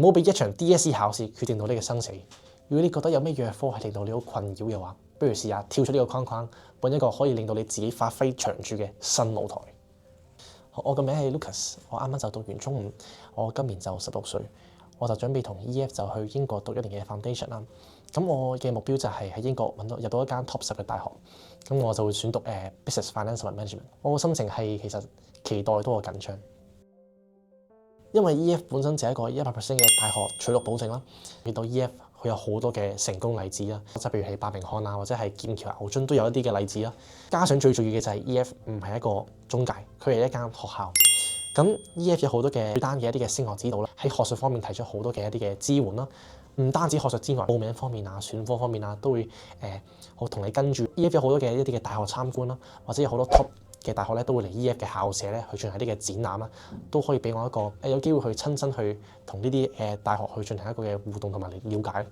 唔好俾一場 DSE 考試決定到你嘅生死。如果你覺得有咩弱科係令到你好困擾嘅話，不如試下跳出呢個框框，揾一個可以令到你自己發揮長處嘅新舞台。我個名係 Lucas， 我啱啱就讀完中五，我今年就16歲，我就準備同 EF 就去英國讀1年嘅 foundation 啦。咁我嘅目標就係喺英國入到一間 top 10嘅大學，咁我就會選讀business finance 同埋 management。我個心情係其實期待多過緊張，因為 EF 本身就係一個100% 嘅大學取錄保證啦。見到 EF 佢有好多嘅成功例子啦，即係譬如係伯明翰啊，或者係劍橋牛津都有一啲嘅例子啦。加上最重要嘅就係 EF 唔係一個中介，佢係一間學校。咁 EF 有好多嘅單嘅一啲嘅升學指導啦，喺學術方面提出好多嘅一啲嘅支援啦。唔單止學術之外，報名方面啊、選科方面啊，都會好同你跟住。EF 有好多嘅一啲嘅大學參觀啦，或者有好多 top 嘅大學咧都會嚟 EF 嘅校舍咧去進行一啲嘅展覽啦，都可以俾我一個有機會去親身去同呢啲大學去進行一個嘅互動同埋了解。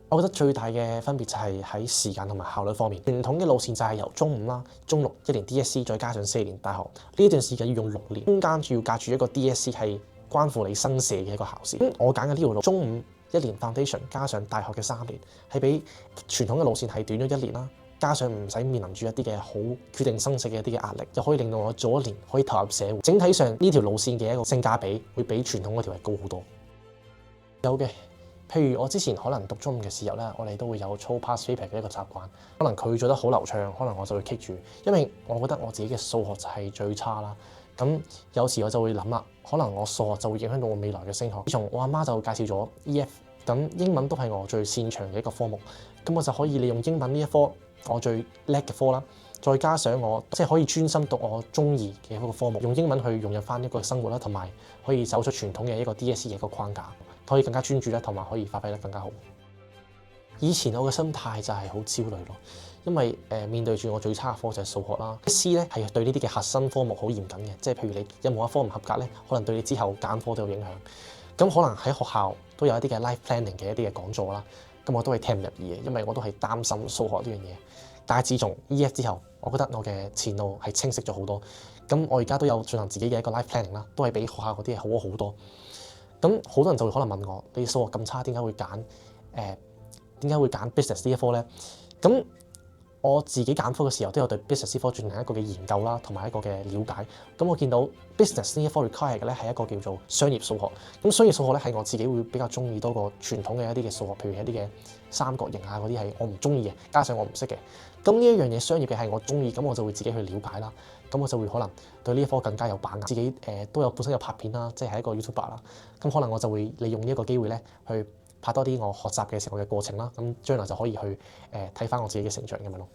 我覺得最大嘅分別就係喺時間同埋效率方面。傳統嘅路線就係由中五啦、中六1年 DSE 再加上4年大學，呢段時間要用6年，中間要隔住一個 DSE 係關乎你生死嘅一個考試。我揀嘅呢條路，中五1年 foundation 加上大學嘅3年，係比傳統嘅路線係短咗1年啦。加上唔使面臨住一啲嘅好決定生死嘅一啲嘅壓力，就可以令到我早1年可以投入社會。整體上呢條路線嘅一個性價比會比傳統嗰條係高好多。有嘅，譬如我之前可能讀中五嘅時候咧，我哋都會有操 past paper 嘅一個習慣。可能佢做得好流暢，可能我就會棘住，因為我覺得我自己嘅數學就係最差啦。咁有時我就會諗啦，可能我數學就會影響到我未來嘅升學。自從我阿媽就介紹咗 EF， 咁英文都係我最擅長嘅一個科目，咁我就可以利用英文呢一科我最叻嘅科啦，再加上我即係可以專心讀我中意嘅一個科目，用英文去融入翻一個生活啦，同埋可以走出傳統嘅一個 DSE 嘅一個框架，可以更加專注啦，同埋可以發揮得更加好。以前我嘅心態就係好焦慮咯，因為面對住我最差嘅科就係數學啦。DSE 咧係對呢啲嘅核心科目好嚴謹嘅，即係譬如你任何一科唔合格咧，可能對你之後揀科都有影響。咁可能喺學校都有一啲嘅 life planning 嘅一啲嘅講座啦。咁我都係聽唔入耳嘅，因為我都係擔心數學呢樣嘢。但係自從 EF 之後，我覺得我嘅前路係清晰咗好多。咁我而家都有進行自己嘅一個 life planning 啦，都係比學校嗰啲係好咗好多。咁好多人就會可能問我：你數學咁差，點解會揀 business 呢一科咧？咁我自己揀科嘅時候都有對 business 科進行一個嘅研究啦，同埋一個嘅了解。咁我見到 business 呢一科 require 嘅咧係一個叫做商業數學。咁商業數學咧係我自己會比較中意多過傳統嘅一啲嘅數學，譬如一啲嘅三角形啊嗰啲係我唔中意嘅，加上我唔識嘅。咁呢一樣嘢商業嘅係我中意，咁我就會自己去了解啦。咁我就會可能對呢一科更加有把握。自己都有本身有拍片啦，即係一個 YouTuber 啦。咁可能我就會利用呢一個機會咧去拍多啲我學習嘅時候嘅過程啦。咁將來就可以去睇翻我自己嘅成長咁樣咯。